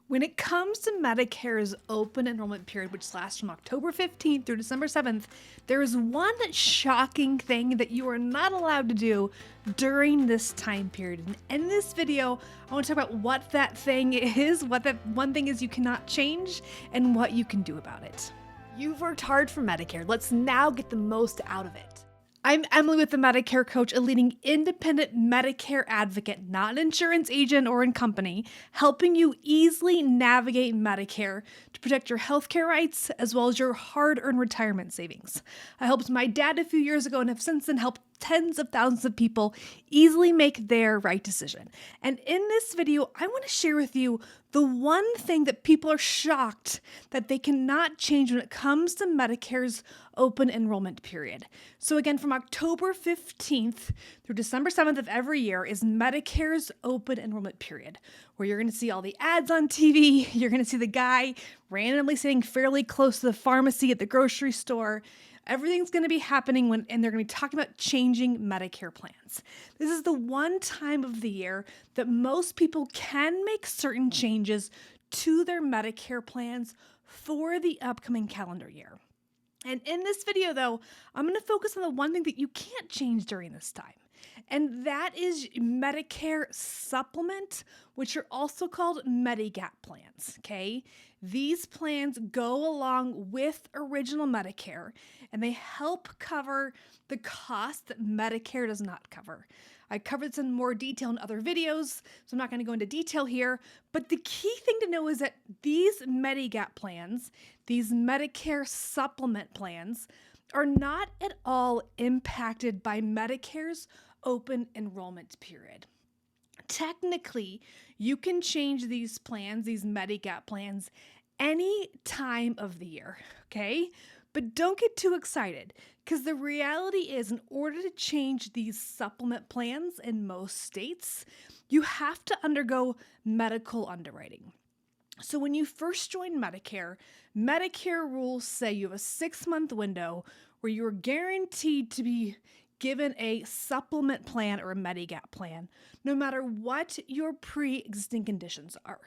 When it comes to Medicare's open enrollment period, which lasts from October 15th through December 7th, there is one shocking thing that you are not allowed to do during this time period. And in this video, I want to talk about what that thing is, what that one thing is you cannot change, and what you can do about it. You've worked hard for Medicare. Let's now get the most out of it. I'm Emily with the Medicare Coach, a leading independent Medicare advocate, not an insurance agent or in company, helping you easily navigate Medicare to protect your healthcare rights as well as your hard-earned retirement savings. I helped my dad a few years ago and have since then helped tens of thousands of people easily make their right decision. And in this video, I want to share with you the one thing that people are shocked that they cannot change when it comes to Medicare's open enrollment period. So again, from October 15th through December 7th of every year is Medicare's open enrollment period, where you're going to see all the ads on TV. You're going to see the guy randomly sitting fairly close to the pharmacy at the grocery store. Everything's going to be happening and they're going to be talking about changing Medicare plans. This is the one time of the year that most people can make certain changes to their Medicare plans for the upcoming calendar year. And in this video, though, I'm going to focus on the one thing that you can't change during this time. And that is Medicare Supplement, which are also called Medigap plans, okay? These plans go along with original Medicare, and they help cover the costs that Medicare does not cover. I covered this in more detail in other videos, so I'm not going to go into detail here. But the key thing to know is that these Medigap plans, these Medicare Supplement plans, are not at all impacted by Medicare's open enrollment period. Technically, you can change these plans, these Medigap plans, any time of the year, okay? But don't get too excited, because the reality is in order to change these supplement plans in most states, you have to undergo medical underwriting. So when you first join Medicare, Medicare rules say you have a 6-month window where you're guaranteed to be given a supplement plan or a Medigap plan, no matter what your pre-existing conditions are.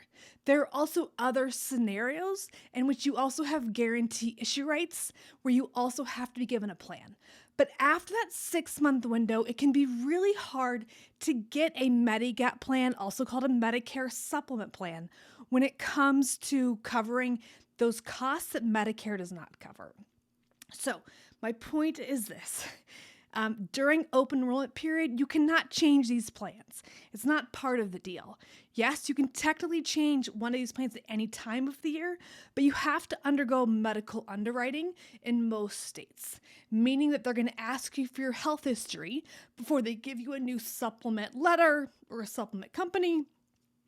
There are also other scenarios in which you also have guarantee issue rights where you also have to be given a plan. But after that 6-month window, it can be really hard to get a Medigap plan, also called a Medicare Supplement plan, when it comes to covering those costs that Medicare does not cover. So my point is this. During open enrollment period, you cannot change these plans. It's not part of the deal. Yes, you can technically change one of these plans at any time of the year, but you have to undergo medical underwriting in most states, meaning that they're going to ask you for your health history before they give you a new supplement letter or a supplement company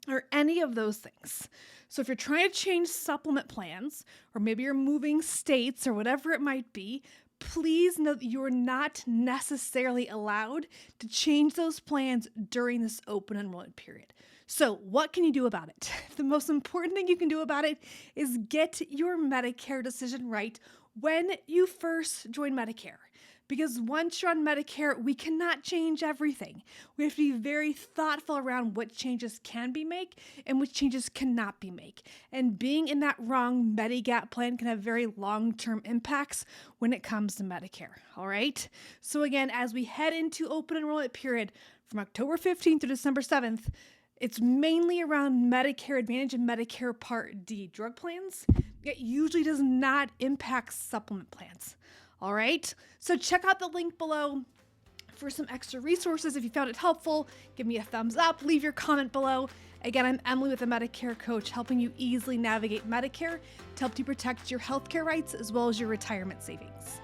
or any of those things. So if you're trying to change supplement plans, or maybe you're moving states or whatever it might be, please know that you're not necessarily allowed to change those plans during this open enrollment period. So what can you do about it? The most important thing you can do about it is get your Medicare decision right when you first join Medicare. Because once you're on Medicare, we cannot change everything. We have to be very thoughtful around what changes can be made and which changes cannot be made. And being in that wrong Medigap plan can have very long-term impacts when it comes to Medicare, all right? So again, as we head into open enrollment period from October 15th to December 7th, it's mainly around Medicare Advantage and Medicare Part D drug plans. It usually does not impact supplement plans. All right, so check out the link below for some extra resources. If you found it helpful, give me a thumbs up, leave your comment below. Again, I'm Emily with the Medicare Coach, helping you easily navigate Medicare to help you protect your healthcare rights as well as your retirement savings.